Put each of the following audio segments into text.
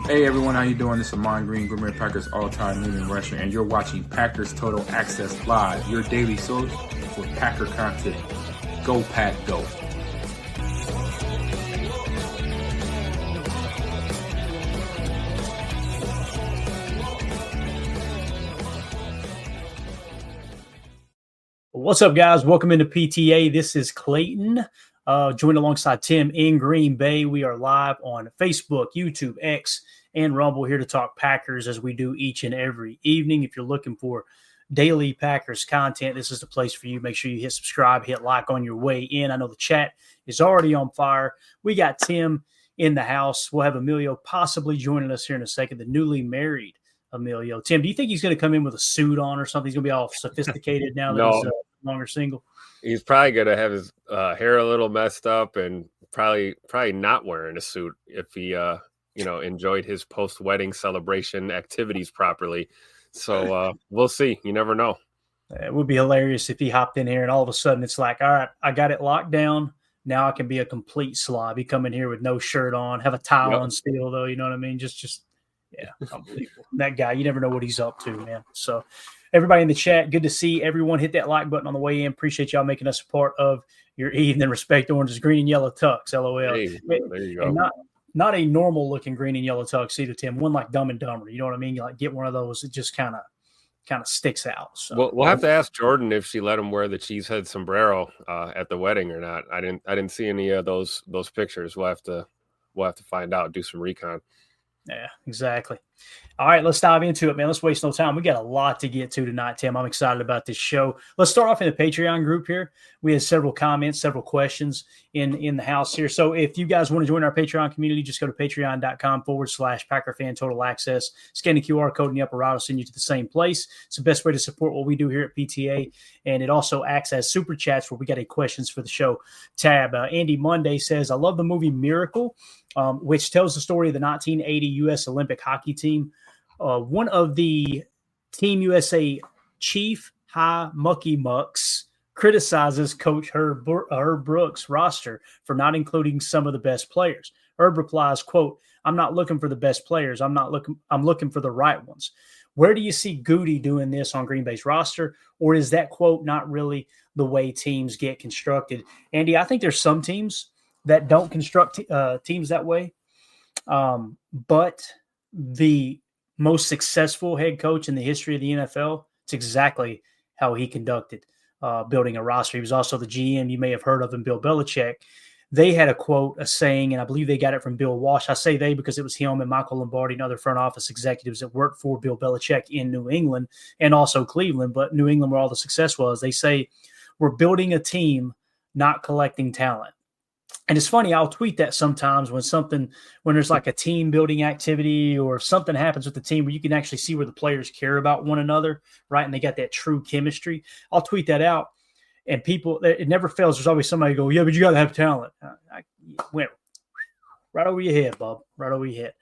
Hey everyone, how you doing? This is Amon Green, Green Bay Packers all-time leading rusher, and you're watching Packers Total Access Live, your daily source for Packer content. Go Pack, go! What's up, guys? Welcome into PTA. This is Clayton, joined alongside Tim in Green Bay. We are live on Facebook, YouTube, X, and Rumble here to talk Packers as we do each and every evening. If you're looking for daily Packers content, this is the place for you. Make sure you hit subscribe, hit like on your way in. I know the chat is already on fire. We got Tim in the house. We'll have Emilio possibly joining us here in a second, the newly married Emilio. Tim, do you think he's going to come in with a suit on or something? He's going to be all sophisticated now that he's longer single. He's probably going to have his hair a little messed up and probably not wearing a suit if he enjoyed his post-wedding celebration activities properly. So we'll see. You never know. It would be hilarious if he hopped in here and all of a sudden it's like, all right, I got it locked down. Now I can be a complete slob. He come in here with no shirt on, have a tie on still, though. You know what I mean? Just yeah, unbelievable. That guy, you never know what he's up to, man. So everybody in the chat, good to see everyone. Hit that like button on the way in. Appreciate y'all making us a part of your evening. Respect Orange's green and yellow tux, LOL. Hey, there you go. And not a normal looking green and yellow tux either, Tim. One like Dumb and Dumber. You know what I mean? You like get one of those. It just kind of sticks out. So we'll have to ask Jordan if she let him wear the cheesehead sombrero at the wedding or not. I didn't see any of those pictures. We'll have to find out. Do some recon. Yeah, exactly. All right, let's dive into it, man. Let's waste no time. We got a lot to get to tonight, Tim. I'm excited about this show. Let's start off in the Patreon group here. We had several comments, several questions in the house here. So if you guys want to join our Patreon community, just go to patreon.com/PackerFan Total Access. Scan the QR code in the upper right. It'll send you to the same place. It's the best way to support what we do here at PTA. And it also acts as super chats where we got a questions for the show tab. Andy Monday says, I love the movie Miracle, which tells the story of the 1980 U.S. Olympic hockey team. One of the Team USA chief high mucky mucks criticizes Coach Herb Brooks' roster for not including some of the best players. Herb replies, quote, I'm not looking for the best players. I'm looking for the right ones. Where do you see Goody doing this on Green Bay's roster? Or is that quote not really the way teams get constructed? Andy, I think there's some teams that don't construct teams that way. But the most successful head coach in the history of the NFL, it's exactly how he conducted building a roster. He was also the GM. You may have heard of him, Bill Belichick. They had a quote, a saying, and I believe they got it from Bill Walsh. I say they because it was him and Michael Lombardi and other front office executives that worked for Bill Belichick in New England and also Cleveland, but New England where all the success was. They say, we're building a team, not collecting talent. And it's funny, I'll tweet that sometimes when there's like a team building activity or something happens with the team where you can actually see where the players care about one another, right? And they got that true chemistry. I'll tweet that out. And people, it never fails. There's always somebody go, yeah, but you got to have talent. I went right over your head, Bob, right over your head.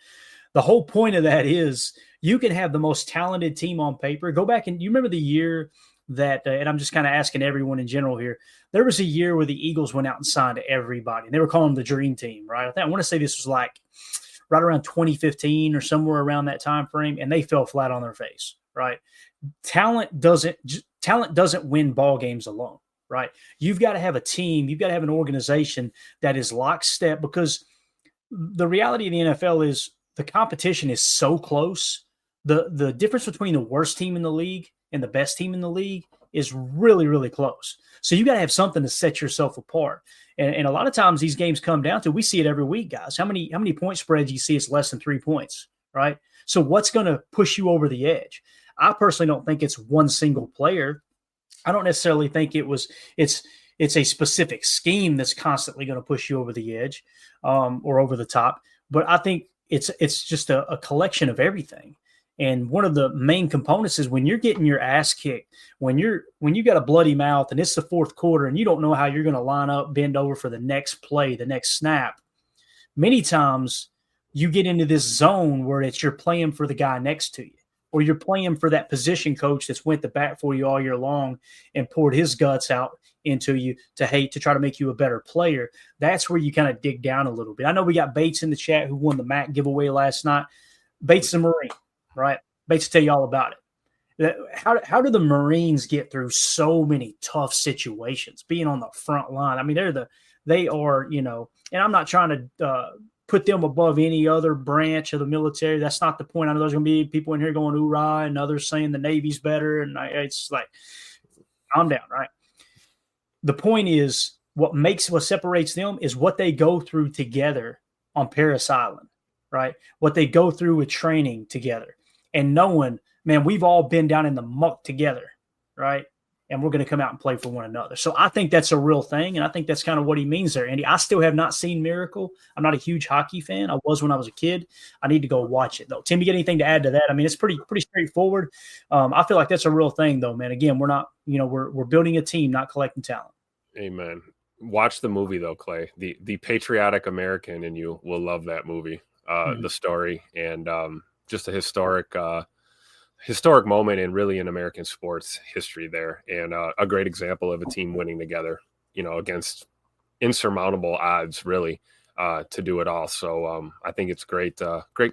The whole point of that is you can have the most talented team on paper. Go back and you remember the year that, and I'm just kind of asking everyone in general here, there was a year where the Eagles went out and signed everybody. And they were calling them the Dream Team, right? I want to say this was like right around 2015 or somewhere around that time frame, and they fell flat on their face, right? Talent doesn't win ball games alone, right? You've got to have a team. You've got to have an organization that is lockstep, because the reality of the NFL is the competition is so close. The difference between the worst team in the league and the best team in the league is really, really close. So you got to have something to set yourself apart. And a lot of times these games come down to, we see it every week, guys. How many point spreads you see it's less than 3 points, right? So what's going to push you over the edge? I personally don't think it's one single player. I don't necessarily think it's a specific scheme that's constantly going to push you over the edge or over the top. But I think it's just a collection of everything. And one of the main components is when you're getting your ass kicked, when you got a bloody mouth and it's the fourth quarter and you don't know how you're going to line up, bend over for the next play, the next snap. Many times you get into this zone where you're playing for the guy next to you, or you're playing for that position coach that's went to bat for you all year long and poured his guts out into you to try to make you a better player. That's where you kind of dig down a little bit. I know we got Bates in the chat who won the MAC giveaway last night. Bates is a Marine, right? Bates will tell you all about it. How do the Marines get through so many tough situations, being on the front line? I mean, they are, and I'm not trying to put them above any other branch of the military. That's not the point. I know there's going to be people in here going hoorah and others saying the Navy's better. And it's like, calm down, right? The point is what separates them is what they go through together on Parris Island, right? What they go through with training together and knowing, man, we've all been down in the muck together, right? And we're going to come out and play for one another. So I think that's a real thing, and I think that's kind of what he means there, Andy. I still have not seen Miracle. I'm not a huge hockey fan. I was when I was a kid. I need to go watch it, though. Tim, you get anything to add to that? I mean, it's pretty straightforward. I feel like that's a real thing, though, man. Again, we're not, we're building a team, not collecting talent. Amen. Watch the movie, though, Clay. The patriotic American in you will love that movie, the story, and just a historic moment and really in American sports history there, and a great example of a team winning together, against insurmountable odds, really, to do it all. So I think it's great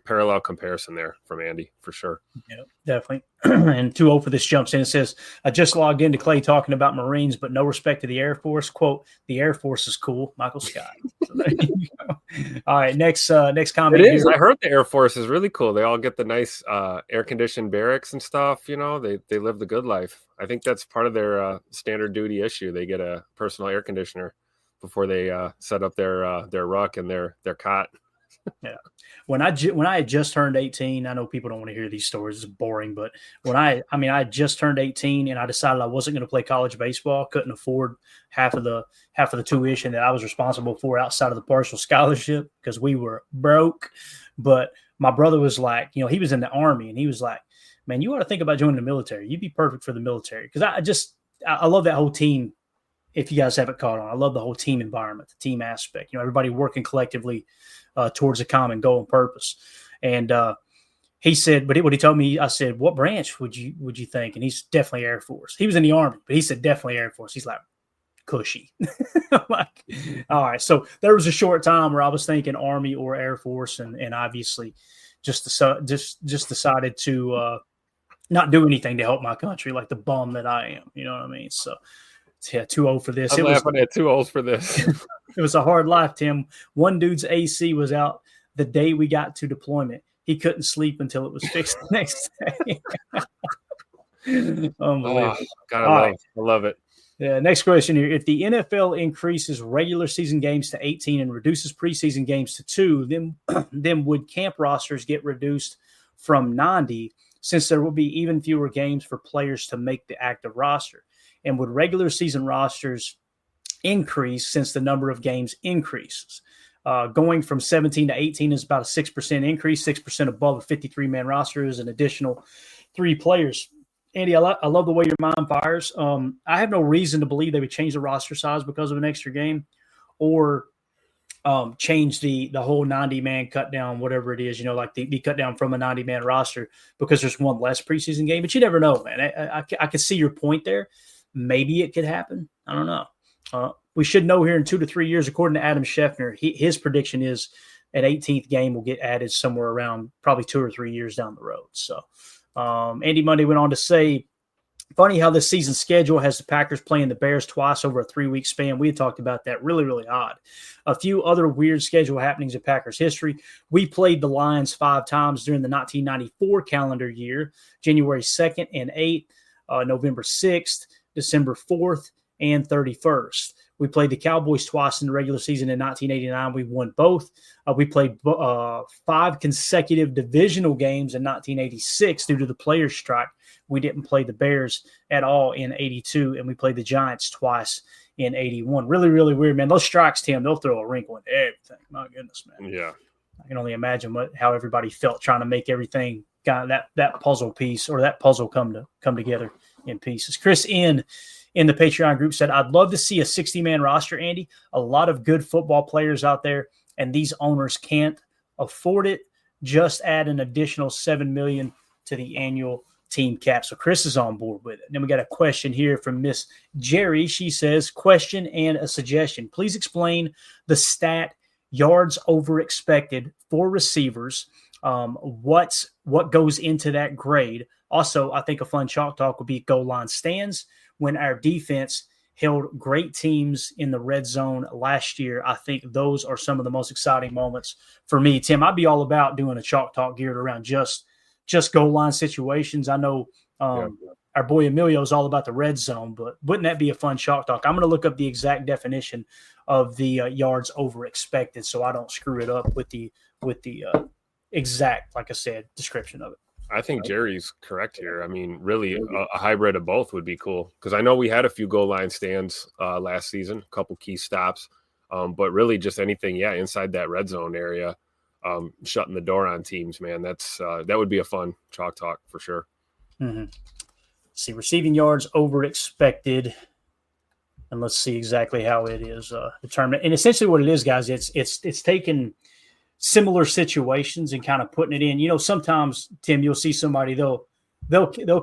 parallel comparison there from Andy for sure. Yeah, definitely. And 2-0 for this jumps in. It says, I just logged into Clay talking about Marines, but no respect to the Air Force. Quote, the Air Force is cool. Michael Scott. So there you go. All right. Next comment. It is. Here. I heard the Air Force is really cool. They all get the nice air conditioned barracks and stuff. They live the good life. I think that's part of their standard duty issue. They get a personal air conditioner before they set up their ruck and their cot. Yeah. When I had just turned 18, I know people don't want to hear these stories. It's boring, but when I had just turned 18 and I decided I wasn't going to play college baseball, couldn't afford half of the tuition that I was responsible for outside of the partial scholarship because we were broke. But my brother was like, he was in the Army and he was like, man, you ought to think about joining the military. You'd be perfect for the military. Because I love that whole team. If you guys haven't caught on, I love the whole team environment, the team aspect, everybody working collectively towards a common goal and purpose. And he said, but what he told me, I said, what branch would you think? And he's definitely Air Force. He was in the Army, but he said definitely Air Force. He's like, cushy. I'm like, all right. So there was a short time where I was thinking Army or Air Force, and obviously just decided to not do anything to help my country like the bum that I am. You know what I mean? So. Yeah, 2-0 for this. I'm laughing at 2-0 for this. It was a hard life, Tim. One dude's AC was out the day we got to deployment. He couldn't sleep until it was fixed the next day. Unbelievable. I love it. Yeah, next question here. If the NFL increases regular season games to 18 and reduces preseason games to 2, then would camp rosters get reduced from 90 since there will be even fewer games for players to make the active roster? And would regular season rosters increase since the number of games increases? Going from 17 to 18 is about a 6% increase, 6% above a 53-man roster is an additional 3 players. Andy, I love the way your mind fires. I have no reason to believe they would change the roster size because of an extra game or change the whole 90-man cut down, whatever it is, like the cut down from a 90-man roster because there's one less preseason game. But you never know, man. I can see your point there. Maybe it could happen. I don't know. We should know here in 2 to 3 years, according to Adam Schefter, his prediction is an 18th game will get added somewhere around probably 2 or 3 years down the road. So Andy Monday went on to say, funny how this season schedule has the Packers playing the Bears twice over a 3-week span. We had talked about that. Really, really odd. A few other weird schedule happenings in Packers history. We played the Lions 5 times during the 1994 calendar year, January 2nd and 8th, November 6th, December 4th, and 31st. We played the Cowboys twice in the regular season in 1989. We won both. We played 5 consecutive divisional games in 1986 due to the players' strike. We didn't play the Bears at all in 82, and we played the Giants twice in 81. Really, really weird, man. Those strikes, Tim, they'll throw a wrinkle in everything. My goodness, man. Yeah. I can only imagine how everybody felt trying to make everything kind of that puzzle piece or that puzzle come together in pieces. Chris in the Patreon group said, I'd love to see a 60-man roster, Andy. A lot of good football players out there, and these owners can't afford it. Just add an additional $7 million to the annual team cap. So Chris is on board with it. And then we got a question here from Miss Jerry. She says, question and a suggestion. Please explain the stat yards over expected for receivers what goes into that grade. Also, I think a fun chalk talk would be goal line stands when our defense held great teams in the red zone last year. I think those are some of the most exciting moments for me. Tim, I'd be all about doing a chalk talk geared around just goal line situations. I know our boy Emilio is all about the red zone, but wouldn't that be a fun chalk talk? I'm going to look up the exact definition of the yards over expected so I don't screw it up with the exact, like I said, description of it. I think Jerry's correct here. I mean, really, a hybrid of both would be cool because I know we had a few goal line stands last season, a couple key stops, but really just anything, inside that red zone area, shutting the door on teams, man. That would be a fun chalk talk for sure. Mm-hmm. See, receiving yards over expected, and let's see exactly how it is determined. And essentially, what it is, guys, it's taking similar situations and kind of putting it in. You know, sometimes, Tim, you'll see somebody, they'll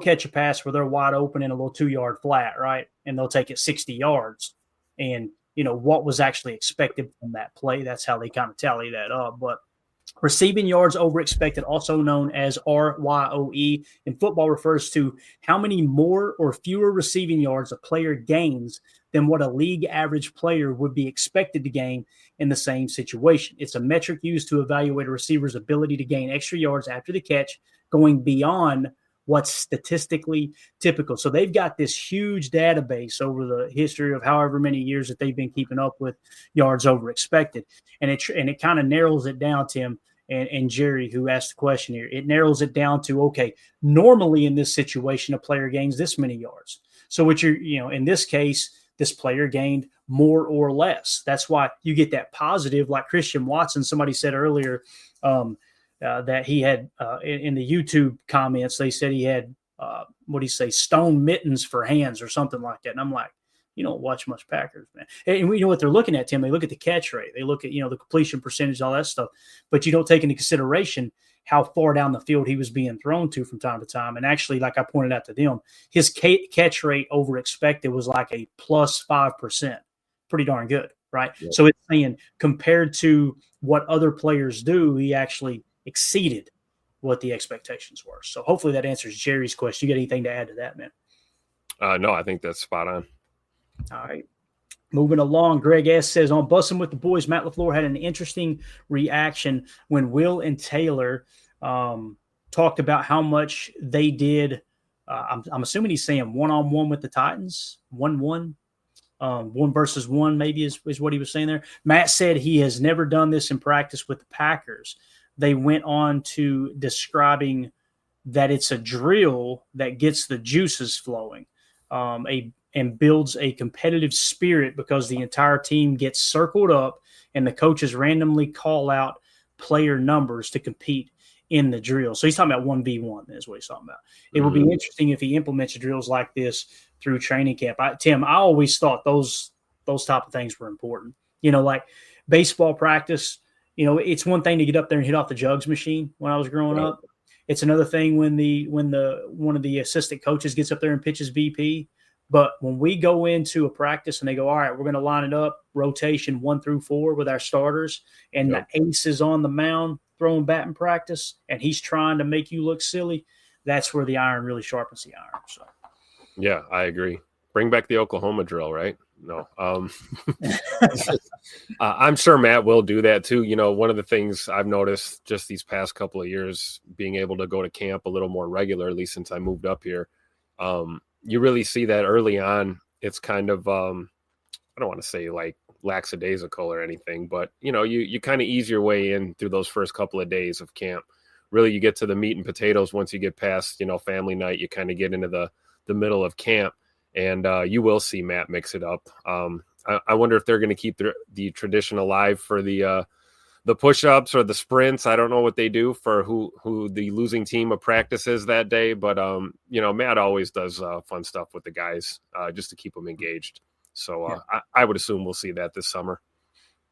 catch a pass where they're wide open in a little 2-yard flat, right? And they'll take it 60 yards. And, you know, what was actually expected from that play, that's how they kind of tally that up. But receiving yards over expected, also known as RYOE in football, refers to how many more or fewer receiving yards a player gains than what a league average player would be expected to gain in the same situation. It's a metric used to evaluate a receiver's ability to gain extra yards after the catch, going beyond what's statistically typical. So they've got this huge database over the history of however many years that they've been keeping up with yards over expected. And it kind of narrows it down, Tim, and Jerry, who asked the question here. It narrows it down to, okay, normally in this situation, a player gains this many yards. So in this case, this player gained more or less. That's why you get that positive, like Christian Watson. Somebody said earlier that he had in the YouTube comments, they said he had, stone mittens for hands or something like that. And I'm like, you don't watch much Packers, man. And we know what they're looking at, Tim. They look at the catch rate. They look at, the completion percentage, all that stuff. But you don't take into consideration how far down the field he was being thrown to from time to time. And actually, like I pointed out to them, his catch rate over expected was like a plus 5%. Pretty darn good, right? Yeah. So it's saying compared to what other players do, he actually exceeded what the expectations were. So hopefully that answers Jerry's question. You got anything to add to that, man? No, I think that's spot on. All right. Moving along, Greg S. says, on Bussing with the Boys, Matt LaFleur had an interesting reaction when Will and Taylor talked about how much they did. I'm assuming he's saying one-on-one with the Titans, 1-1. 1 versus 1 maybe is what he was saying there. Matt said he has never done this in practice with the Packers. They went on to describing that it's a drill that gets the juices flowing, and builds a competitive spirit because the entire team gets circled up and the coaches randomly call out player numbers to compete in the drill. So he's talking about 1v1 is what he's talking about. It will be interesting if he implements drills like this through training camp. Tim, I always thought those type of things were important. Like baseball practice, it's one thing to get up there and hit off the jugs machine when I was growing up. It's another thing when one of the assistant coaches gets up there and pitches BP. But when we go into a practice and they go, all right, we're going to line it up, rotation 1 through 4 with our starters, and the ace is on the mound throwing batting practice, and he's trying to make you look silly, that's where the iron really sharpens the iron. So, yeah, I agree. Bring back the Oklahoma drill, right? No. I'm sure Matt will do that too. One of the things I've noticed just these past couple of years, being able to go to camp a little more regularly since I moved up here, you really see that early on. It's kind of, I don't want to say like lackadaisical or anything, but you kind of ease your way in through those first couple of days of camp. Really, you get to the meat and potatoes once you get past, family night. You kind of get into the middle of camp, and you will see Matt mix it up. I wonder if they're going to keep the tradition alive for the push-ups or the sprints. I don't know what they do for who the losing team of practice is that day, but Matt always does fun stuff with the guys just to keep them engaged. So I would assume we'll see that this summer.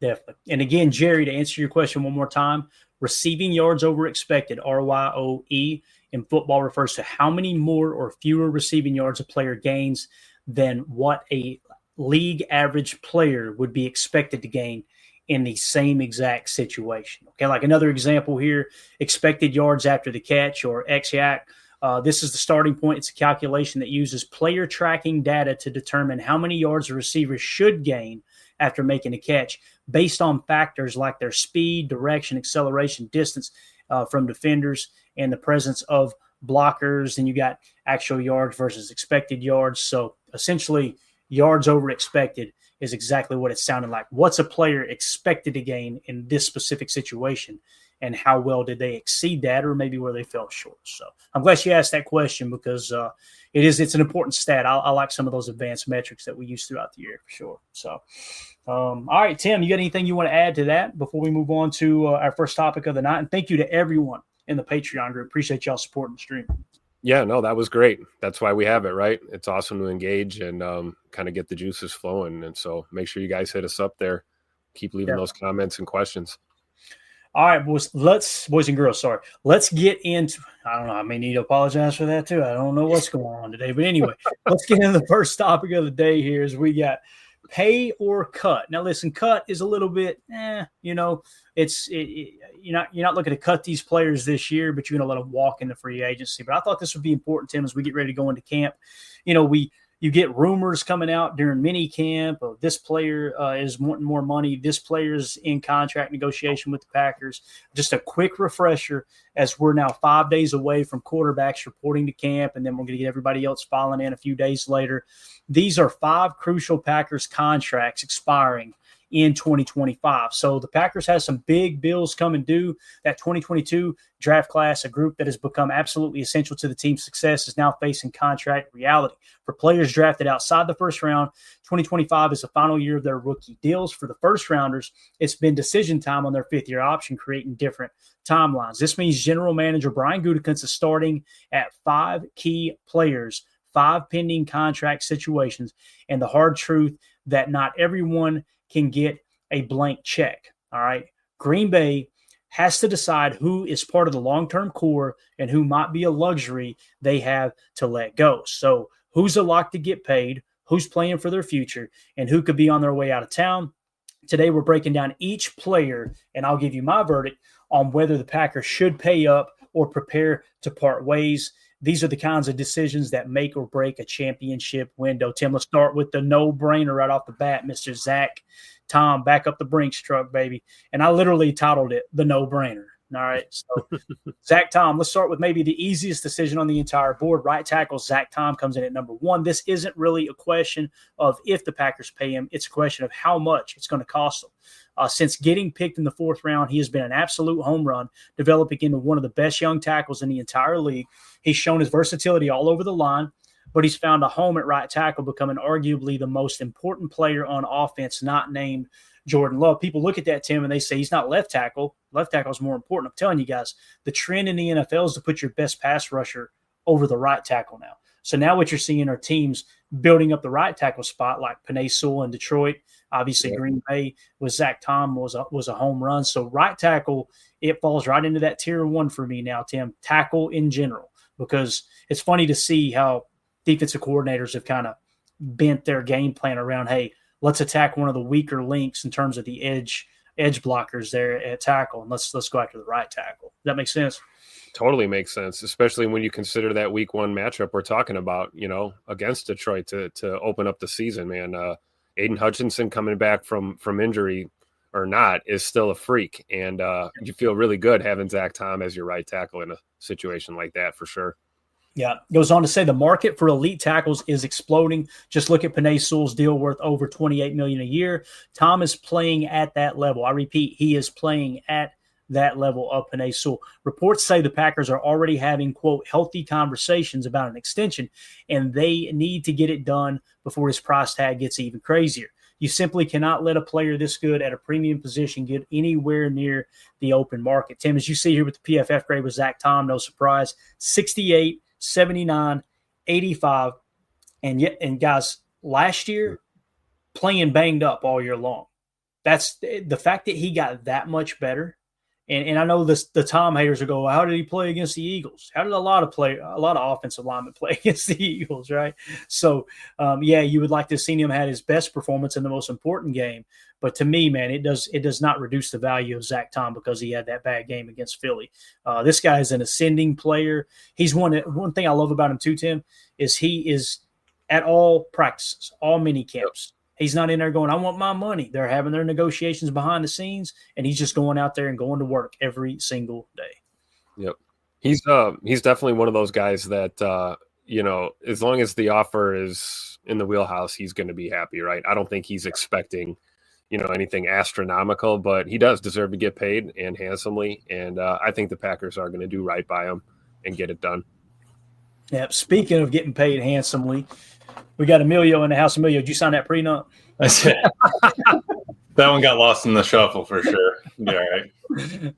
Definitely. And again, Jerry, to answer your question one more time, receiving yards over expected, RYOE, in football refers to how many more or fewer receiving yards a player gains than what a league average player would be expected to gain in the same exact situation. Okay, like another example here, expected yards after the catch, or XYAC. This is the starting point. It's a calculation that uses player tracking data to determine how many yards a receiver should gain after making a catch based on factors like their speed, direction, acceleration, distance from defenders, and the presence of blockers. And you got actual yards versus expected yards. So essentially, yards over expected is exactly what it sounded like. What's a player expected to gain in this specific situation, and how well did they exceed that, or maybe where they fell short? So I'm glad you asked that question, because it's an important stat. I like some of those advanced metrics that we use throughout the year for sure. So, all right, Tim, you got anything you want to add to that before we move on to our first topic of the night? And thank you to everyone in the Patreon group. Appreciate y'all supporting the stream. Yeah, no, that was great. That's why we have it, right? It's awesome to engage and kind of get the juices flowing. And so make sure you guys hit us up there. Keep leaving those comments and questions. All right, boys and girls, let's get into, I don't know, I may need to apologize for that too. I don't know what's going on today. But anyway, let's get into the first topic of the day here. Is we got pay or cut. Now, listen, cut is a little bit, you're not looking to cut these players this year, but you're going to let them walk into free agency. But I thought this would be important, Tim, as we get ready to go into camp. You get rumors coming out during mini camp of this player is wanting more money. This player's in contract negotiation with the Packers. Just a quick refresher, as we're now 5 days away from quarterbacks reporting to camp, and then we're going to get everybody else filing in a few days later. These are 5 crucial Packers contracts expiring in 2025. So the Packers have some big bills coming due. That 2022 draft class, a group that has become absolutely essential to the team's success, is now facing contract reality. For players drafted outside the first round, 2025 is the final year of their rookie deals. For the first rounders, it's been decision time on their 5th-year option, creating different timelines. This means General Manager Brian Gutekunst is starting at 5 key players, 5 pending contract situations, and the hard truth that not everyone can get a blank check. All right. Green Bay has to decide who is part of the long-term core and who might be a luxury they have to let go. So who's a lock to get paid, who's playing for their future, and who could be on their way out of town. Today, we're breaking down each player, and I'll give you my verdict on whether the Packers should pay up or prepare to part ways. These are the kinds of decisions that make or break a championship window. Tim, let's start with the no-brainer right off the bat, Mr. Zach Tom, back up the Brinks truck, baby. And I literally titled it The No-Brainer. All right, so Zach Tom, let's start with maybe the easiest decision on the entire board. Right tackle Zach Tom comes in at number 1. This isn't really a question of if the Packers pay him. It's a question of how much it's going to cost them. Since getting picked in the 4th round, he has been an absolute home run, developing into one of the best young tackles in the entire league. He's shown his versatility all over the line, but he's found a home at right tackle, becoming arguably the most important player on offense, not named Jordan Love. People look at that, Tim, and they say he's not left tackle. Left tackle is more important. I'm telling you guys, the trend in the NFL is to put your best pass rusher over the right tackle now. So now what you're seeing are teams building up the right tackle spot, like Penei Sewell in Detroit. Obviously, Green Bay with Zach Tom was a home run. So right tackle, it falls right into that tier 1 for me now, Tim. Tackle in general, because it's funny to see how defensive coordinators have kind of bent their game plan around, hey, let's attack one of the weaker links in terms of the edge blockers there at tackle, and let's go after the right tackle. Does that make sense? Totally makes sense, especially when you consider that week 1 matchup we're talking about, against Detroit to open up the season, man. Aiden Hutchinson coming back from injury or not is still a freak, and you feel really good having Zach Tom as your right tackle in a situation like that for sure. Yeah, goes on to say the market for elite tackles is exploding. Just look at Penei Sewell's deal worth over $28 million a year. Tom is playing at that level. I repeat, he is playing at that level of Penei Sewell. Reports say the Packers are already having, quote, healthy conversations about an extension, and they need to get it done before his price tag gets even crazier. You simply cannot let a player this good at a premium position get anywhere near the open market. Tim, as you see here with the PFF grade with Zach Tom, no surprise, 68, 79, 85, and guys, last year playing banged up all year long. That's the fact that he got that much better And I know the Tom haters will go, how did he play against the Eagles? How did a lot of offensive linemen play against the Eagles, right? So, you would like to have seen him had his best performance in the most important game. But to me, man, it does not reduce the value of Zach Tom because he had that bad game against Philly. This guy is an ascending player. He's one thing I love about him too, Tim, is he is at all practices, all mini camps. He's not in there going, I want my money. They're having their negotiations behind the scenes, and he's just going out there and going to work every single day. Yep. He's definitely one of those guys that, as long as the offer is in the wheelhouse, he's going to be happy, right? I don't think he's expecting, anything astronomical, but he does deserve to get paid and handsomely. And I think the Packers are going to do right by him and get it done. Yeah. Speaking of getting paid handsomely, we got Emilio in the house. Emilio, did you sign that prenup? That's it. That one got lost in the shuffle for sure. Yeah, right.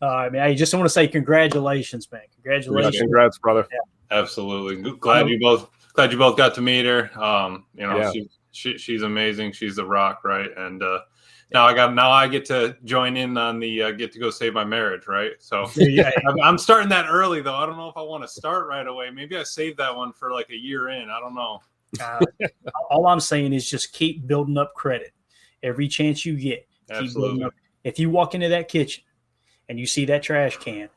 All right, man. I just want to say congratulations, man. Congratulations. Congrats, brother. Yeah. Absolutely. Glad you both got to meet her. She's amazing. She's a rock, right? And now I get to join in on the get to go save my marriage, right? So I'm starting that early though. I don't know if I want to start right away. Maybe I save that one for like a year in. I don't know. All I'm saying is just keep building up credit every chance you get. Keep building up. If you walk into that kitchen and you see that trash can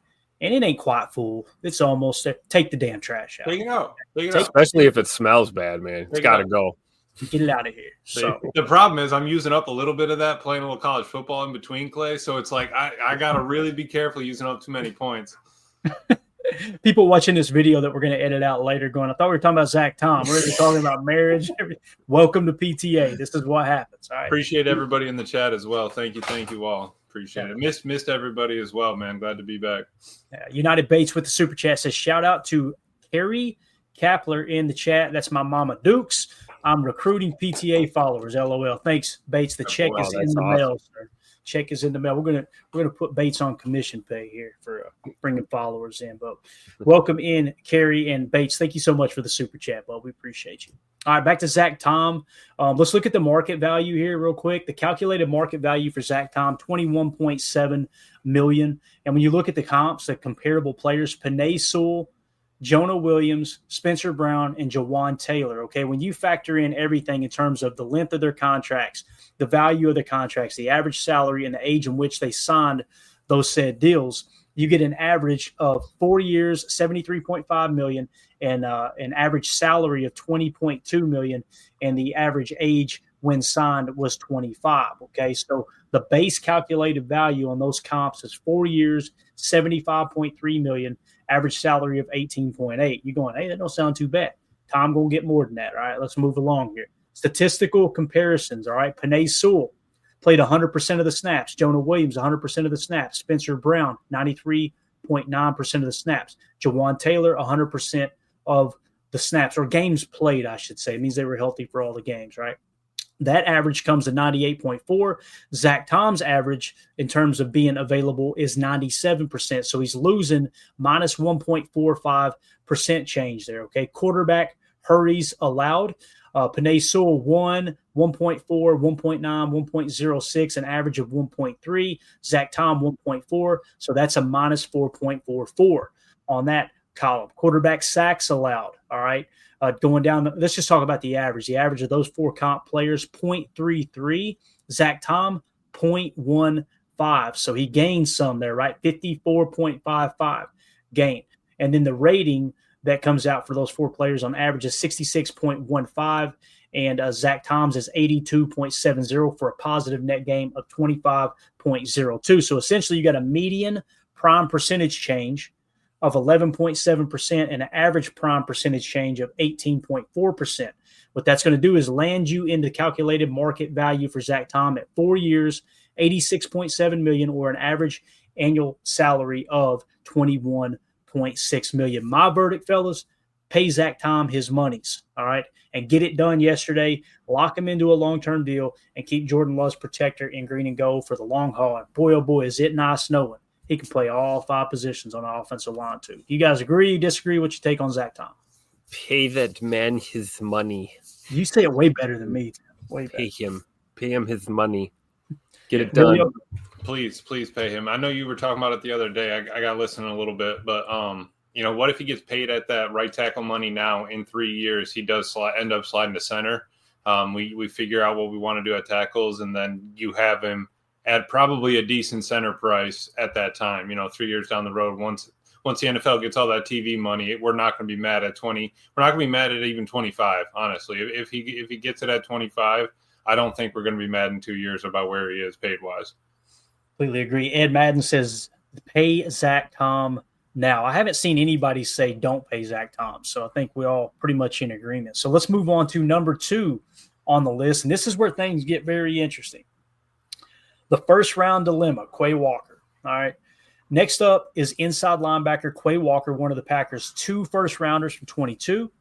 and it ain't quite full, it's almost there, take the damn trash out. Take it out. Especially if it smells bad, man. It's got to go. Get it out of here. So the problem is I'm using up a little bit of that playing a little college football in between, Clay. So it's like I got to really be careful using up too many points. People watching this video that we're going to edit out later going, I thought we were talking about Zach Tom. We're going to be talking about marriage. Welcome to PTA. This is what happens. All right. Appreciate everybody in the chat as well. Thank you all. Appreciate it. Missed everybody as well, man. Glad to be back. United Bates with the super chat says, shout out to Carrie Kapler in the chat. That's my mama Dukes. I'm recruiting PTA followers. LOL. Thanks, Bates. The check is in the mail, sir. Check is in the mail. We're gonna put Bates on commission pay here for bringing followers in. But welcome in, Carrie and Bates. Thank you so much for the super chat, bud. We appreciate you. All right, back to Zach Tom. Let's look at the market value here real quick. The calculated market value for Zach Tom, $21.7 million. And when you look at the comps, the comparable players, Penei Sewell, Jonah Williams, Spencer Brown, and Jawan Taylor. Okay, when you factor in everything in terms of the length of their contracts, the value of the contracts, the average salary, and the age in which they signed those said deals, you get an average of 4 years, $73.5 million, and an average salary of $20.2 million, and the average age when signed was 25. Okay, so the base calculated value on those comps is 4 years, $75.3 million. Average salary of 18.8. You're going, hey, that don't sound too bad. Tom gonna get more than that. All right, let's move along here. Statistical comparisons. All right, Penei Sewell played 100% of the snaps. Jonah Williams 100% of the snaps. Spencer Brown 93.9% of the snaps. Jawan Taylor 100% of the snaps, or games played, I should say. It means they were healthy for all the games, right? That average comes to 98.4. Zach Tom's average in terms of being available is 97%. So he's losing minus 1.45% change there. Okay. Quarterback hurries allowed. Penei Sewell 1.4, 1.9, 1.06, an average of 1.3. Zach Tom 1.4. So that's a minus 4.44 on that column. Quarterback sacks allowed. All right. Going down, let's just talk about the average. The average of those four comp players, 0.33. Zach Tom, 0.15. So he gained some there, right? 54.55 gain. And then the rating that comes out for those four players on average is 66.15. And Zach Tom's is 82.70 for a positive net gain of 25.02. So essentially you got a median prime percentage change of 11.7% and an average prime percentage change of 18.4%. What that's going to do is land you into calculated market value for Zach Tom at 4 years, $86.7 million, or an average annual salary of $21.6 million. My verdict, fellas, pay Zach Tom his monies, all right, and get it done yesterday. Lock him into a long-term deal and keep Jordan Love's protector in green and gold for the long haul. And boy, oh boy, is it nice knowing he can play all five positions on the offensive line, too. You guys agree, disagree? What's your take on Zach Tom? Pay that man his money. You say it way better than me. Way better. Pay him. Pay him his money. Get it done. Please pay him. I know you were talking about it the other day. I got listening a little bit, but what if he gets paid at that right tackle money now in 3 years? He does end up sliding to center. We figure out what we want to do at tackles, and then you have him at probably a decent center price at that time. 3 years down the road, once the NFL gets all that TV money, we're not going to be mad at 20. We're not going to be mad at even 25. Honestly, if he gets it at 25, I don't think we're going to be mad in 2 years about where he is paid wise. Completely agree. Ed Madden says pay Zach Tom now. I haven't seen anybody say don't pay Zach Tom, so I think we're all pretty much in agreement. So let's move on to number 2 on the list, and this is where things get very interesting. The first round dilemma, Quay Walker. All right. Next up is inside linebacker Quay Walker, one of the Packers' 2 first-rounders from 22.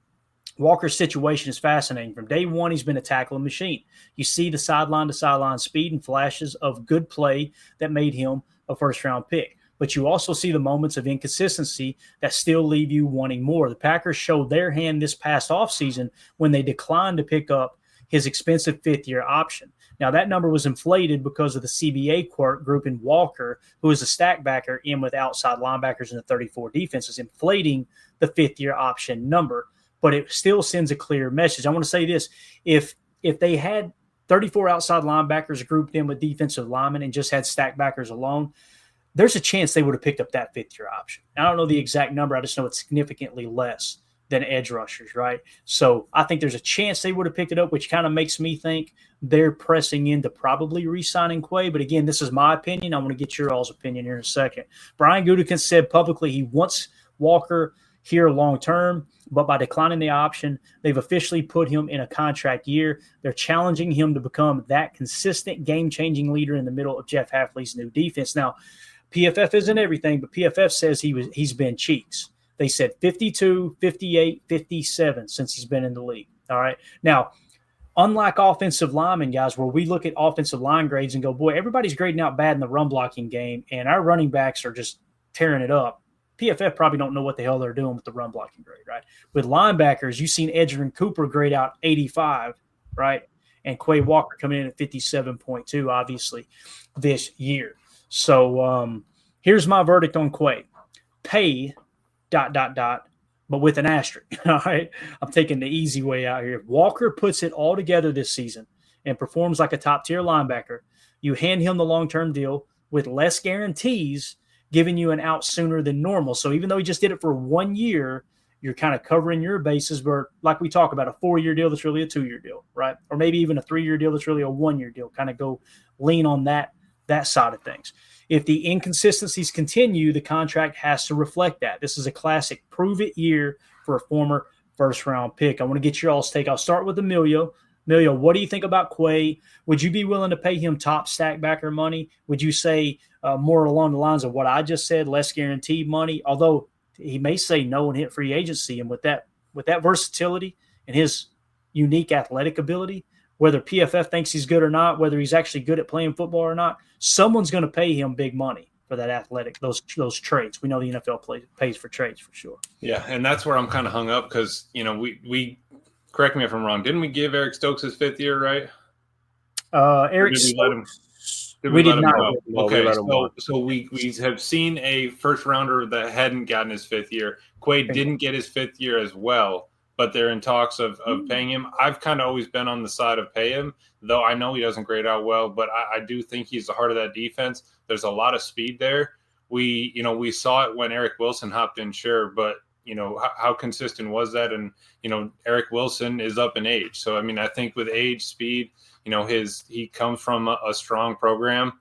Walker's situation is fascinating. From day one, he's been a tackling machine. You see the sideline-to-sideline speed and flashes of good play that made him a first-round pick. But you also see the moments of inconsistency that still leave you wanting more. The Packers showed their hand this past offseason when they declined to pick up his expensive fifth-year option. Now, that number was inflated because of the CBA group in Walker, who is a stack backer in with outside linebackers in the 34 defenses, inflating the fifth-year option number. But it still sends a clear message. I want to say this. If they had 34 outside linebackers grouped in with defensive linemen and just had stack backers alone, there's a chance they would have picked up that fifth-year option. I don't know the exact number. I just know it's significantly less than edge rushers, right? So I think there's a chance they would have picked it up, which kind of makes me think they're pressing into probably re-signing Quay. But again, this is my opinion. I want to get your all's opinion here in a second. Brian Gutekunst said publicly he wants Walker here long-term, but by declining the option, they've officially put him in a contract year. They're challenging him to become that consistent game-changing leader in the middle of Jeff Hafley's new defense. Now, PFF isn't everything, but PFF says he's been cheeks. They said 52, 58, 57 since he's been in the league. All right. Now, unlike offensive linemen, guys, where we look at offensive line grades and go, boy, everybody's grading out bad in the run blocking game, and our running backs are just tearing it up. PFF probably don't know what the hell they're doing with the run blocking grade, right? With linebackers, you've seen Edgerrin Cooper grade out 85, right? And Quay Walker coming in at 57.2, obviously, this year. So here's my verdict on Quay. Pay – but with an asterisk. All right. I'm taking the easy way out here. If Walker puts it all together this season and performs like a top tier linebacker, you hand him the long-term deal with less guarantees, giving you an out sooner than normal. So even though he just did it for 1 year, you're kind of covering your bases, but like we talk about, a 4-year deal that's really a 2-year deal, right? Or maybe even a 3-year deal that's really a 1-year deal. Kind of go lean on that side of things. If the inconsistencies continue, the contract has to reflect that. This is a classic prove-it year for a former first-round pick. I want to get your all's take. I'll start with Emilio. Emilio, what do you think about Quay? Would you be willing to pay him top stack backer money? Would you say more along the lines of what I just said, less guaranteed money? Although he may say no and hit free agency, and with that versatility and his unique athletic ability, whether PFF thinks he's good or not, whether he's actually good at playing football or not, someone's going to pay him big money for that athletic, those traits. We know the NFL pays for traits for sure. Yeah, and that's where I'm kind of hung up because, we correct me if I'm wrong. Didn't we give Eric Stokes his 5th year, right? Eric Stokes. We did not. Okay, so we have seen a first rounder that hadn't gotten his 5th year. Quay didn't get his 5th year as well, but they're in talks of paying him. I've kind of always been on the side of pay him, though I know he doesn't grade out well, but I do think he's the heart of that defense. There's a lot of speed there. We saw it when Eric Wilson hopped in, sure, but how consistent was that? And, Eric Wilson is up in age. So, I think with age, speed, he comes from a strong program.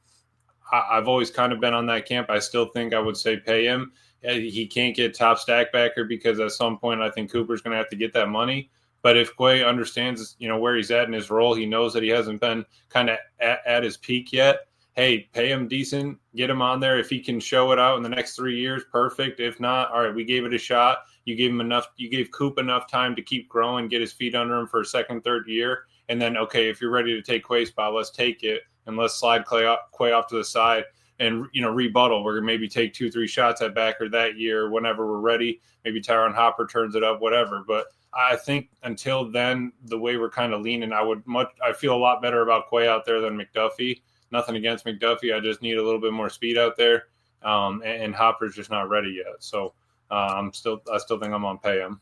I've always kind of been on that camp. I still think I would say pay him. He can't get top stack backer because at some point I think Cooper's going to have to get that money. But if Quay understands, where he's at in his role, he knows that he hasn't been kind of at his peak yet. Hey, pay him decent, get him on there. If he can show it out in the next 3 years, perfect. If not, all right, we gave it a shot. You gave Coop enough time to keep growing, get his feet under him for a second, third year. And then, okay, if you're ready to take Quay's spot, let's take it and let's slide Quay off to the side. And, rebuttal. We're going to maybe take 2-3 shots at backer that year whenever we're ready. Maybe Tyron Hopper turns it up, whatever. But I think until then, the way we're kind of leaning, I feel a lot better about Quay out there than McDuffie. nothing against McDuffie. I just need a little bit more speed out there. And Hopper's just not ready yet. So I still think I'm going to pay him.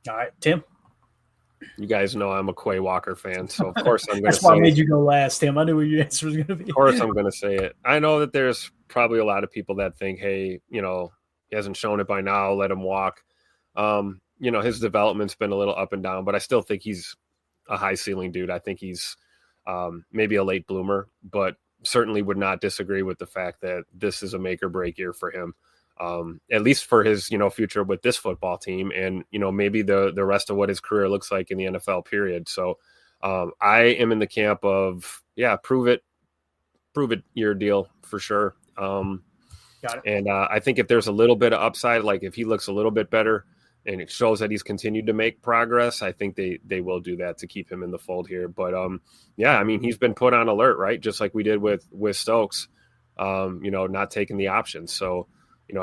All right, Tim. You guys know I'm a Quay Walker fan, so of course I'm going to say it. That's why I made you go last, Tim. I knew what your answer was going to be. Of course I'm going to say it. I know that there's probably a lot of people that think, hey, he hasn't shown it by now, let him walk. His development's been a little up and down, but I still think he's a high ceiling dude. I think he's maybe a late bloomer, but certainly would not disagree with the fact that this is a make or break year for him. At least for his, future with this football team and, maybe the rest of what his career looks like in the NFL period. So I am in the camp of, prove it your deal for sure. Got it. And I think if there's a little bit of upside, like if he looks a little bit better and it shows that he's continued to make progress, I think they will do that to keep him in the fold here. But he's been put on alert, right? Just like we did with Stokes, not taking the option. So,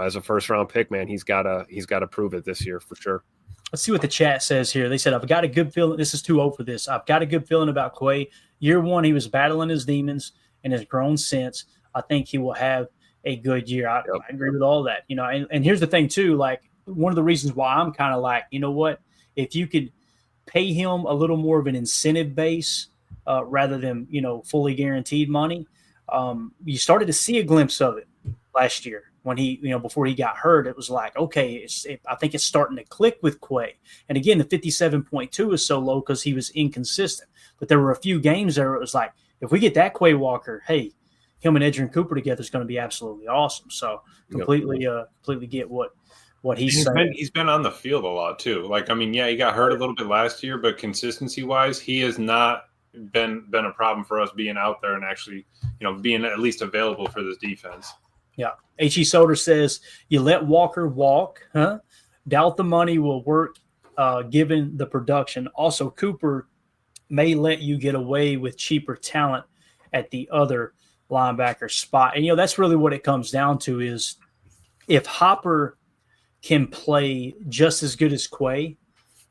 as a first round pick, man, he's got to prove it this year for sure. Let's see what the chat says here. They said, I've got a good feeling. This is too old for this. I've got a good feeling about Quay. Year one, he was battling his demons and has grown since. I think he will have a good year. I agree with all that. And here's the thing too, like one of the reasons why I'm kind of like, you know what, if you could pay him a little more of an incentive base rather than, fully guaranteed money, you started to see a glimpse of it last year. When he, before he got hurt, it was like, okay, I think it's starting to click with Quay. And again, the 57.2 is so low because he was inconsistent. But there were a few games there it was like, if we get that Quay Walker, hey, him and Edgerrin Cooper together is going to be absolutely awesome. So completely get what he's saying. He's been on the field a lot too. Like, he got hurt a little bit last year, but consistency wise, he has not been a problem for us being out there and actually, being at least available for this defense. Yeah. H.E. Soder says, you let Walker walk, huh? Doubt the money will work given the production. Also, Cooper may let you get away with cheaper talent at the other linebacker spot. And, that's really what it comes down to is if Hopper can play just as good as Quay,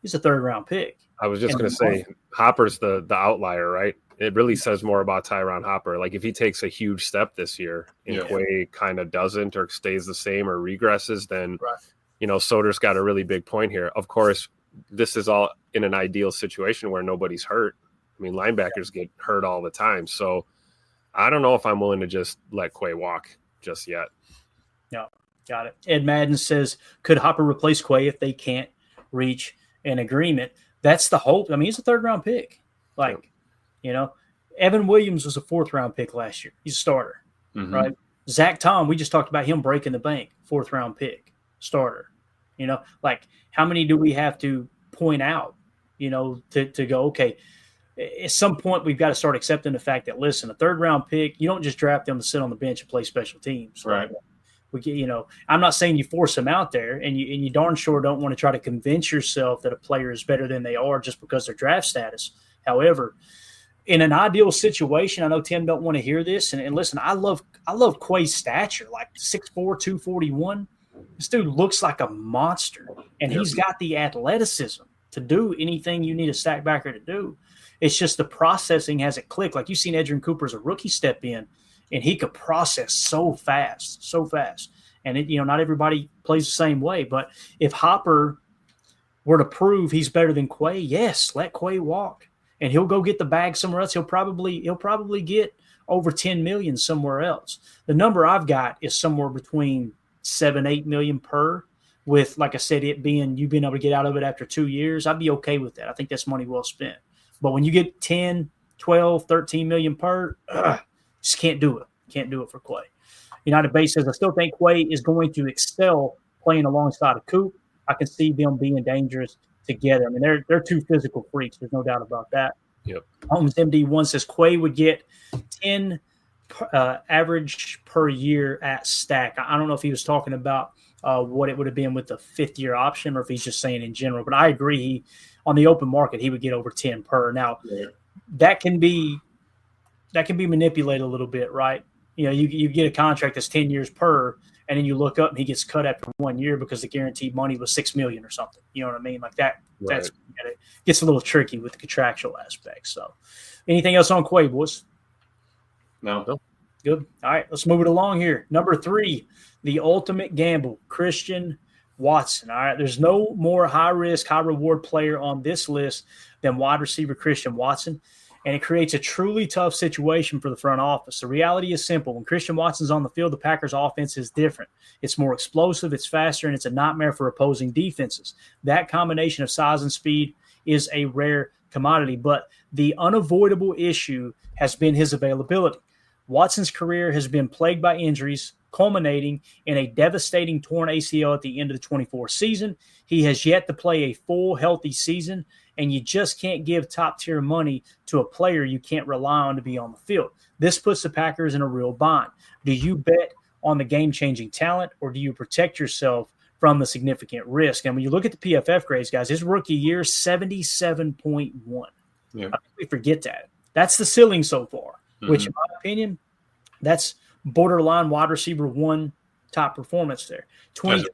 he's a third-round pick. I was just going to say, Hopper's the outlier, right? It really says more about Tyron Hopper. Like if he takes a huge step this year and Quay kind of doesn't or stays the same or regresses, then, Soder's got a really big point here. Of course, this is all in an ideal situation where nobody's hurt. Linebackers get hurt all the time. So I don't know if I'm willing to just let Quay walk just yet. Yeah, got it. Ed Madden says, could Hopper replace Quay if they can't reach an agreement? That's the hope. He's a third-round pick. Evan Williams was a fourth-round pick last year. He's a starter, right? Zach Tom, we just talked about him breaking the bank, fourth-round pick, starter. How many do we have to point out, to go, okay, at some point we've got to start accepting the fact that, listen, a third-round pick, you don't just draft them to sit on the bench and play special teams. Right. I'm not saying you force them out there, and you darn sure don't want to try to convince yourself that a player is better than they are just because of their draft status. However, in an ideal situation, I know Tim don't want to hear this, and listen, I love Quay's stature, like 6'4", 241. This dude looks like a monster, and he's got the athleticism to do anything you need a stackbacker to do. It's just the processing hasn't clicked. Like you've seen Edgerrin Cooper as a rookie step in, and he could process so fast. And not everybody plays the same way. But if Hopper were to prove he's better than Quay, yes, let Quay walk, and he'll go get the bag somewhere else. He'll probably get over $10 million somewhere else. The number I've got is somewhere between $7-8 million per. With, like I said, it being you being able to get out of it after 2 years, I'd be okay with that. I think that's money well spent. But when you get 10, 12, 13 million per, just can't do it. Can't do it for Quay. United Base says, I still think Quay is going to excel playing alongside of Coop. I can see them being dangerous together. They're two physical freaks. There's no doubt about that. Yep. Holmes MD1 says Quay would get 10 average per year at Stack. I don't know if he was talking about what it would have been with the fifth-year option or if he's just saying in general. But I agree. On the open market, he would get over 10 per. Now, that can be manipulated a little bit, right? You get a contract that's 10 years per, and then you look up and he gets cut after 1 year because the guaranteed money was $6 million or something. You know what I mean? Like that. Right. It gets a little tricky with the contractual aspect. So, anything else on Quay, boys? No. Good. All right, let's move it along here. Number 3, the ultimate gamble, Christian Watson. All right, there's no more high-risk, high-reward player on this list than wide receiver Christian Watson, and it creates a truly tough situation for the front office. The reality is simple. When Christian Watson's on the field, the Packers' offense is different. It's more explosive, it's faster, and it's a nightmare for opposing defenses. That combination of size and speed is a rare commodity, but the unavoidable issue has been his availability. Watson's career has been plagued by injuries, culminating in a devastating torn ACL at the end of the 24 season. He has yet to play a full, healthy season, and you just can't give top-tier money to a player you can't rely on to be on the field. This puts the Packers in a real bind. Do you bet on the game-changing talent, or do you protect yourself from the significant risk? And when you look at the PFF grades, guys, his rookie year, 77.1. Yeah. We forget that. That's the ceiling so far, which, in my opinion, that's borderline wide receiver 1 top performance there. 20,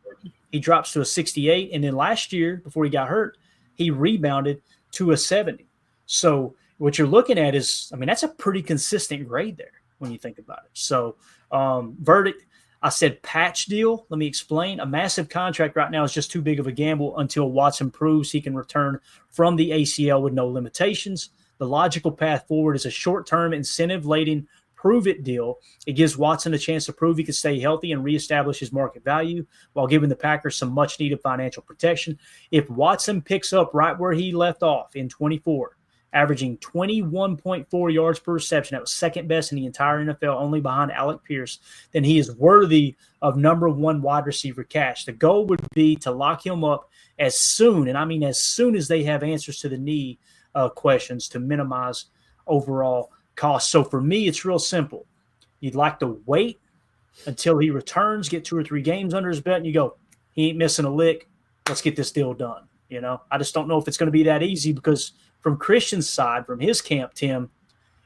he drops to a 68, and then last year, before he got hurt, he rebounded to a 70. So what you're looking at is, I mean, that's a pretty consistent grade there when you think about it. So verdict, I said patch deal. Let me explain. A massive contract right now is just too big of a gamble until Watson proves he can return from the ACL with no limitations. The logical path forward is a short-term, incentive-laden prove-it deal. It gives Watson a chance to prove he can stay healthy and reestablish his market value while giving the Packers some much-needed financial protection. If Watson picks up right where he left off in 24, averaging 21.4 yards per reception, that was second best in the entire NFL, only behind Alec Pierce, then he is worthy of number 1 wide receiver cash. The goal would be to lock him up as soon, and I mean as soon as they have answers to the knee questions to minimize overall cost. So for me, it's real simple. You'd like to wait until he returns, get 2 or 3 games under his belt, and you go, he ain't missing a lick. Let's get this deal done. You know, I just don't know if it's going to be that easy, because from Christian's side, from his camp, Tim,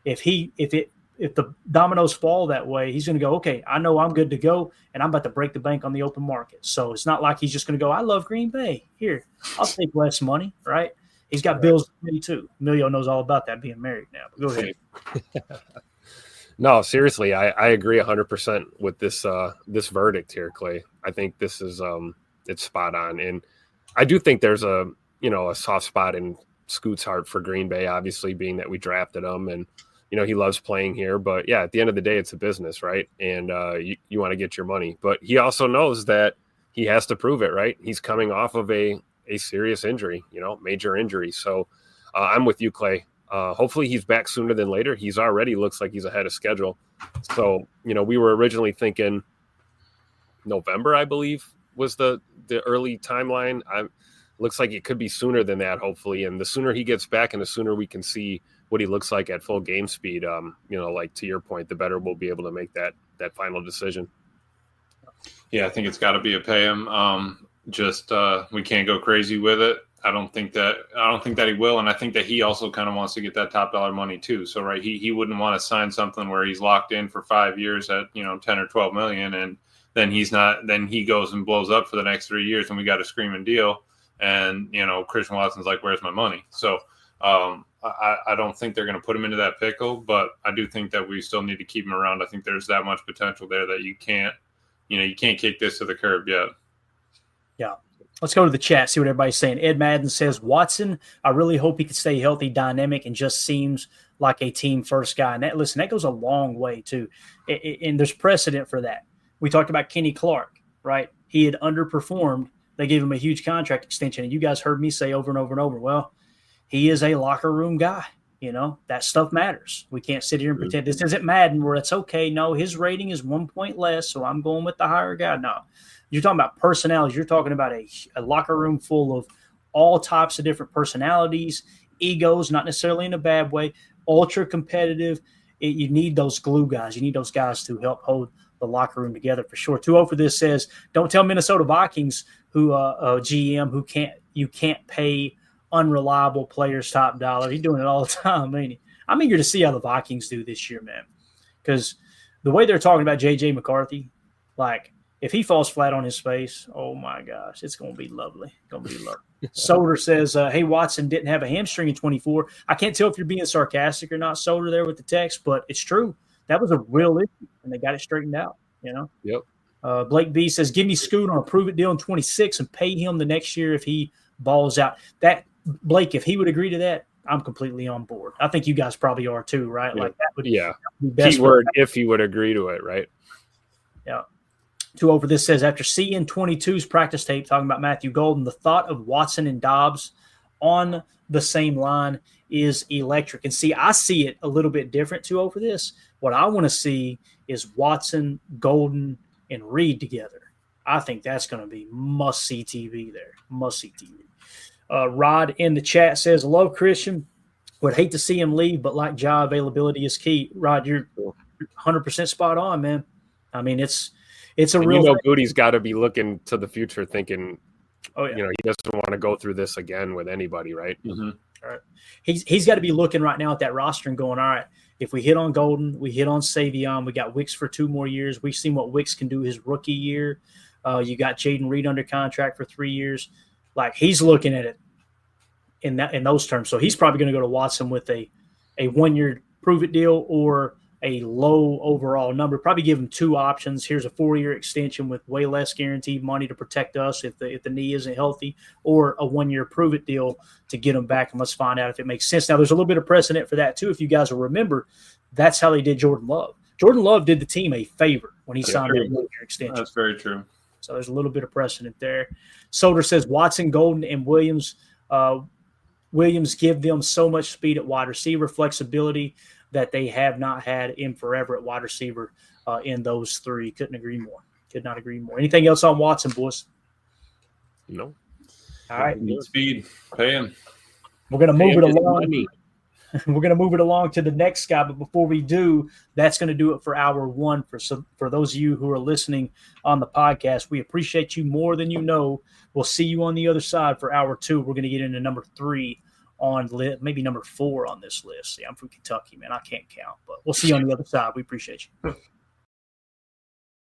if the dominoes fall that way, he's going to go, okay, I know I'm good to go, and I'm about to break the bank on the open market. So it's not like he's just going to go, I love Green Bay. Here, I'll take less money, right? He's got bills to pay too. Emilio knows all about that, being married now. But go ahead. No, seriously, I agree 100% with this verdict here, Clay. I think this is it's spot on, and I do think there's a soft spot in Scoot's heart for Green Bay, obviously, being that we drafted him, and he loves playing here. But yeah, at the end of the day, it's a business, right? And you want to get your money, but he also knows that he has to prove it, right? He's coming off of a serious injury, major injury. So I'm with you, Clay. Hopefully he's back sooner than later. He's already looks like he's ahead of schedule. So, we were originally thinking November, I believe, was the early timeline. Looks like it could be sooner than that, hopefully. And the sooner he gets back and the sooner we can see what he looks like at full game speed, like to your point, the better we'll be able to make that final decision. Yeah, I think it's got to be a pay him. We can't go crazy with it. I don't think that he will, and I think that he also kind of wants to get that top dollar money too. So right, he wouldn't want to sign something where he's locked in for 5 years at 10 or 12 million, and then he's not. Then he goes and blows up for the next 3 years, and we got a screaming deal. And Christian Watson's like, "Where's my money?" So I don't think they're going to put him into that pickle, but I do think that we still need to keep him around. I think there's that much potential there that you can't kick this to the curb yet. Yeah. Let's go to the chat, see what everybody's saying. Ed Madden says, Watson, I really hope he can stay healthy, dynamic, and just seems like a team-first guy. And that goes a long way, too. And there's precedent for that. We talked about Kenny Clark, right? He had underperformed. They gave him a huge contract extension. And you guys heard me say over and over and over, well, he is a locker room guy. That stuff matters. We can't sit here and pretend this isn't Madden where it's okay. No, his rating is 1 point less, so I'm going with the higher guy. No. You're talking about personalities. You're talking about a locker room full of all types of different personalities, egos, not necessarily in a bad way, ultra competitive. You need those glue guys. You need those guys to help hold the locker room together for sure. 2-0 for this says, don't tell Minnesota Vikings who GM who can't pay unreliable players top dollar. He's doing it all the time, ain't he? I'm eager to see how the Vikings do this year, man, because the way they're talking about J.J. McCarthy, like, if he falls flat on his face, oh, my gosh, it's going to be lovely. Soder says, hey, Watson didn't have a hamstring in 24. I can't tell if you're being sarcastic or not, Soder, there with the text, but it's true. that was a real issue, and they got it straightened out. Yep. Blake B says, "Give me Scoot on a prove it deal in 26 and pay him the next year if he balls out." That Blake, if he would agree to that, I'm completely on board. I think you guys probably are too, right? Yeah. Like that would be best. Keyword if he would agree to it, right? Yeah. 2 over this says, after seeing 22's practice tape talking about Matthew Golden, the thought of Watson and Dobbs on the same line is electric. And see, I see it a little bit different 2 over this. What I want to see is Watson, Golden, and Reed together. I think that's going to be must-see TV there. Must-see TV. Rod in the chat says, "Hello, Christian. Would hate to see him leave, but like Ja, availability is key." Rod, you're 100% spot on, man. I mean, it's a real. Goody's got to be looking to the future, thinking, oh yeah, he doesn't want to go through this again with anybody, right? Mm-hmm. All right. He's got to be looking right now at that roster and going, all right, if we hit on Golden, we hit on Savion, we got Wicks for 2 more years. We've seen what Wicks can do his rookie year. You got Jaden Reed under contract for 3 years. Like, he's looking at it in those terms. So he's probably going to go to Watson with a 1-year prove it deal or a low overall number. Probably give him 2 options. Here's a 4-year extension with way less guaranteed money to protect us if the knee isn't healthy, or a 1-year prove it deal to get him back. And let's find out if it makes sense. Now, there's a little bit of precedent for that too. If you guys will remember, that's how they did Jordan Love. Jordan Love did the team a favor when he signed that 1-year extension. That's very true. So there's a little bit of precedent there. Solder says Watson, Golden, and Williams. Williams give them so much speed at wide receiver, flexibility that they have not had in forever at wide receiver in those 3. Couldn't agree more. Could not agree more. Anything else on Watson, boys? No. All right. Need speed. Pay him. We're going to move it along. We're going to move it along to the next guy. But before we do, that's going to do it for hour 1. For those of you who are listening on the podcast, we appreciate you more than you know. We'll see you on the other side for hour 2. We're going to get into number 3 on maybe number 4 on this list. See, I'm from Kentucky, man. I can't count, but we'll see you on the other side. We appreciate you.